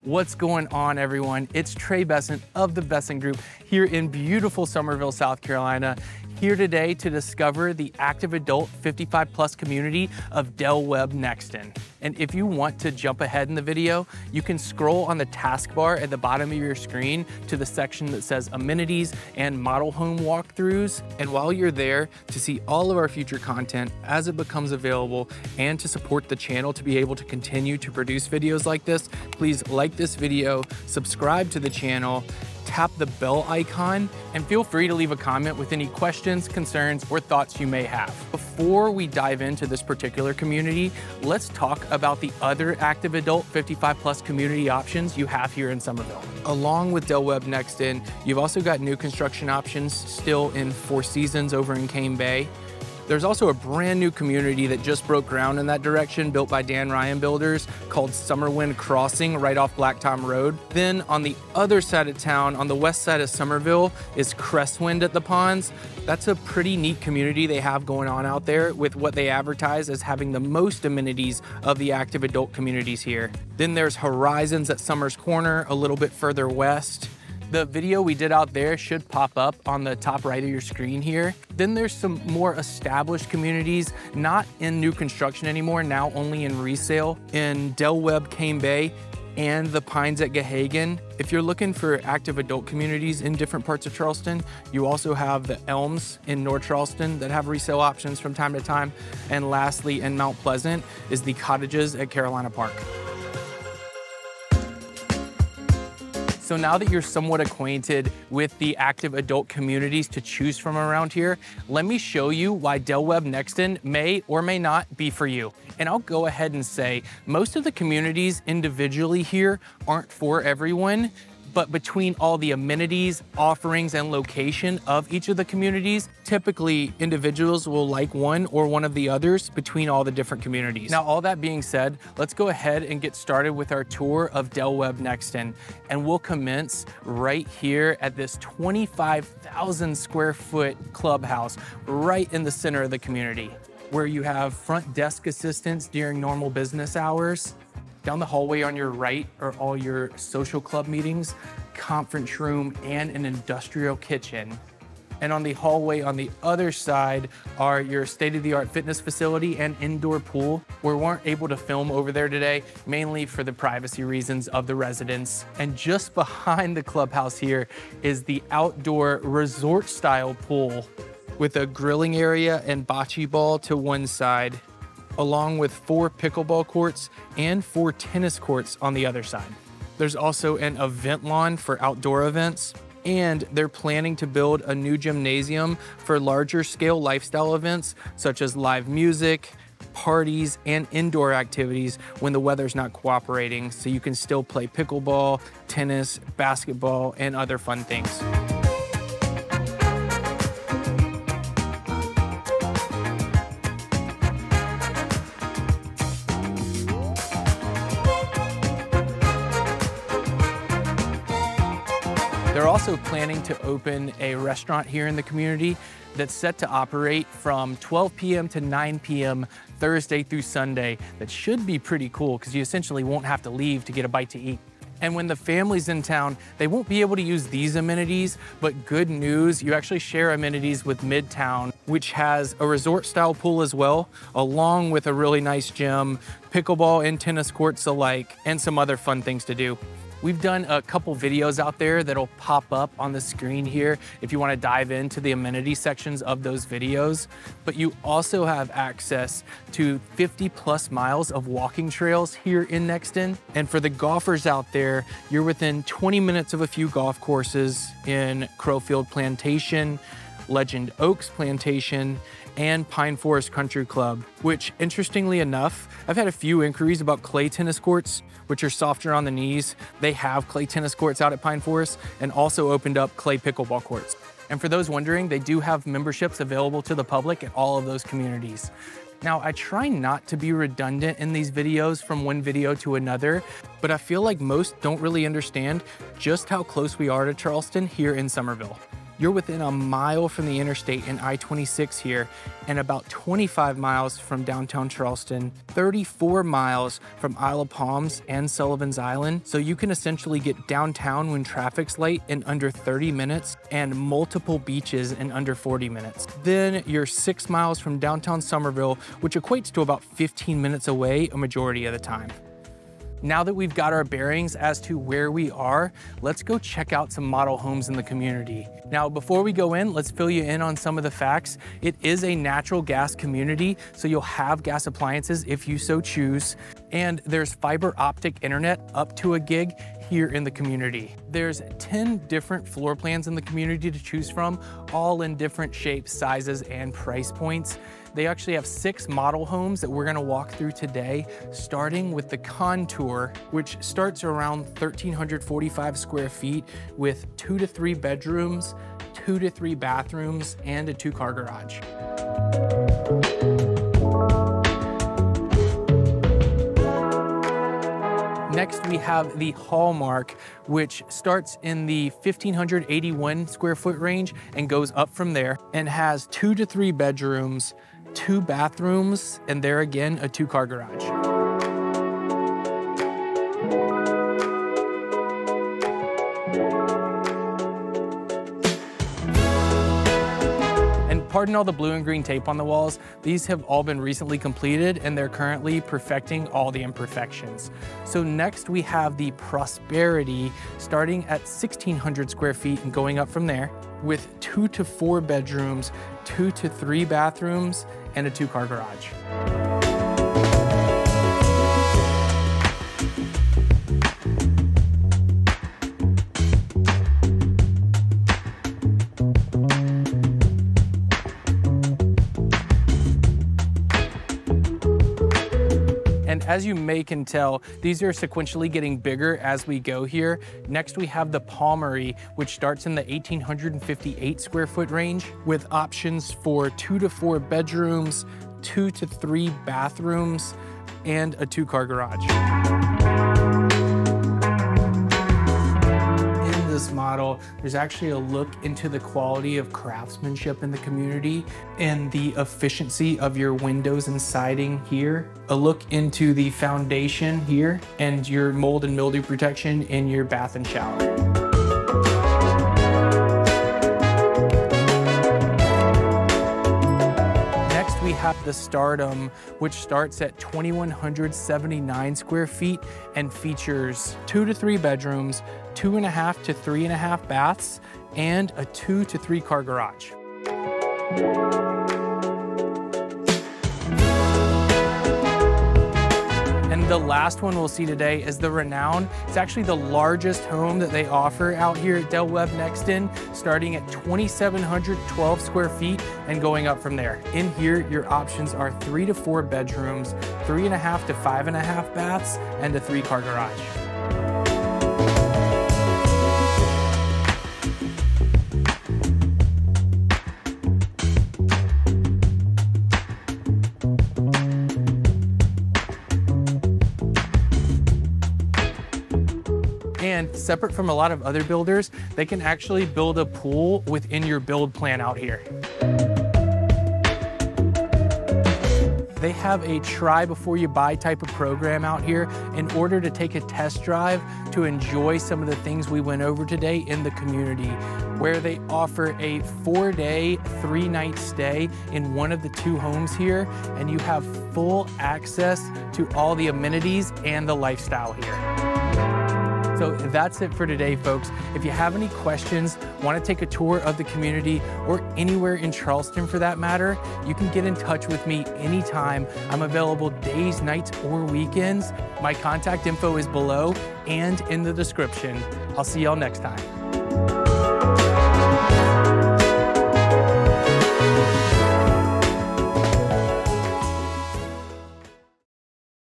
What's going on, everyone? It's Trey Besant of the Besant Group here in beautiful Summerville, South Carolina. Here today to discover the active adult 55+ community of Del Webb Nexton. And if you want to jump ahead in the video, you can scroll on the taskbar at the bottom of your screen to the section that says amenities and model home walkthroughs. And while you're there, to see all of our future content as it becomes available and to support the channel to be able to continue to produce videos like this, please like this video, subscribe to the channel, tap the bell icon, and feel free to leave a comment with any questions, concerns, or thoughts you may have. Before we dive into this particular community, let's talk about the other active adult 55+ community options you have here in Summerville. Along with Del Webb Nexton, you've also got new construction options still in Four Seasons over in Cane Bay. There's also a brand new community that just broke ground in that direction, built by Dan Ryan Builders, called Summerwind Crossing right off Black Tom Road. Then on the other side of town, on the west side of Summerville, is Crestwind at the Ponds. That's a pretty neat community they have going on out there with what they advertise as having the most amenities of the active adult communities here. Then there's Horizons at Moncks Corner, a little bit further west. The video we did out there should pop up on the top right of your screen here. Then there's some more established communities, not in new construction anymore, now only in resale, in Del Webb, Cane Bay, and the Pines at Gahagan. If you're looking for active adult communities in different parts of Charleston, you also have the Elms in North Charleston that have resale options from time to time. And lastly, in Mount Pleasant is the Cottages at Carolina Park. So now that you're somewhat acquainted with the active adult communities to choose from around here, let me show you why Del Webb Nexton may or may not be for you. And I'll go ahead and say most of the communities individually here aren't for everyone, but between all the amenities, offerings, and location of each of the communities, typically individuals will like one or one of the others between all the different communities. Now, all that being said, let's go ahead and get started with our tour of Del Webb Nexton. And we'll commence right here at this 25,000 square foot clubhouse right in the center of the community, where you have front desk assistants during normal business hours. Down the hallway on your right are all your social club meetings, conference room, and an industrial kitchen. And on the hallway on the other side are your state-of-the-art fitness facility and indoor pool. We weren't able to film over there today, mainly for the privacy reasons of the residents. And just behind the clubhouse here is the outdoor resort-style pool with a grilling area and bocce ball to one side, along with 4 pickleball courts and 4 tennis courts on the other side. There's also an event lawn for outdoor events, and they're planning to build a new gymnasium for larger scale lifestyle events, such as live music, parties, and indoor activities when the weather's not cooperating, so you can still play pickleball, tennis, basketball, and other fun things. They're also planning to open a restaurant here in the community that's set to operate from 12 p.m. to 9 p.m. Thursday through Sunday. That should be pretty cool because you essentially won't have to leave to get a bite to eat. And when the family's in town, they won't be able to use these amenities, but good news, you actually share amenities with Midtown, which has a resort-style pool as well, along with a really nice gym, pickleball and tennis courts alike, and some other fun things to do. We've done a couple videos out there that'll pop up on the screen here if you want to dive into the amenity sections of those videos. But you also have access to 50+ miles of walking trails here in Nexton. And for the golfers out there, you're within 20 minutes of a few golf courses in Crowfield Plantation, Legend Oaks Plantation, and Pine Forest Country Club, which interestingly enough, I've had a few inquiries about clay tennis courts, which are softer on the knees. They have clay tennis courts out at Pine Forest and also opened up clay pickleball courts. And for those wondering, they do have memberships available to the public at all of those communities. Now, I try not to be redundant in these videos from one video to another, but I feel like most don't really understand just how close we are to Charleston here in Summerville. You're within a mile from the interstate in I-26 here, and about 25 miles from downtown Charleston, 34 miles from Isle of Palms and Sullivan's Island. So you can essentially get downtown when traffic's light in under 30 minutes and multiple beaches in under 40 minutes. Then you're 6 miles from downtown Summerville, which equates to about 15 minutes away a majority of the time. Now that we've got our bearings as to where we are, let's go check out some model homes in the community. Now, before we go in, let's fill you in on some of the facts. It is a natural gas community, so you'll have gas appliances if you so choose. And there's fiber optic internet up to a gig here in the community. There's 10 different floor plans in the community to choose from, all in different shapes, sizes, and price points. They actually have 6 model homes that we're gonna walk through today, starting with the Contour, which starts around 1,345 square feet with 2 to 3 bedrooms, 2 to 3 bathrooms, and a 2-car garage. Next, we have the Hallmark, which starts in the 1,581 square foot range and goes up from there, and has 2 to 3 bedrooms, 2 bathrooms, and there again, a 2-car garage. Pardon all the blue and green tape on the walls. These have all been recently completed and they're currently perfecting all the imperfections. So next we have the Prosperity, starting at 1,600 square feet and going up from there, with 2 to 4 bedrooms, 2 to 3 bathrooms, and a 2-car garage. As you may can tell, these are sequentially getting bigger as we go here. Next, we have the Palmery, which starts in the 1,858 square foot range with options for 2 to 4 bedrooms, 2 to 3 bathrooms, and a 2-car garage. This model, there's actually a look into the quality of craftsmanship in the community and the efficiency of your windows and siding here, a look into the foundation here, and your mold and mildew protection in your bath and shower. We have the Stardom, which starts at 2,179 square feet and features 2 to 3 bedrooms, 2.5 to 3.5 baths, and a 2 to 3-car garage. And the last one we'll see today is the Renown. It's actually the largest home that they offer out here at Del Webb Nexton, starting at 2,712 square feet and going up from there. In here, your options are 3 to 4 bedrooms, 3.5 to 5.5 baths, and a 3-car garage. And separate from a lot of other builders, they can actually build a pool within your build plan out here. They have a try before you buy type of program out here in order to take a test drive to enjoy some of the things we went over today in the community, where they offer a 4-day, 3-night stay in one of the 2 homes here, and you have full access to all the amenities and the lifestyle here. So that's it for today, folks. If you have any questions, want to take a tour of the community, or anywhere in Charleston for that matter, you can get in touch with me anytime. I'm available days, nights, or weekends. My contact info is below and in the description. I'll see y'all next time.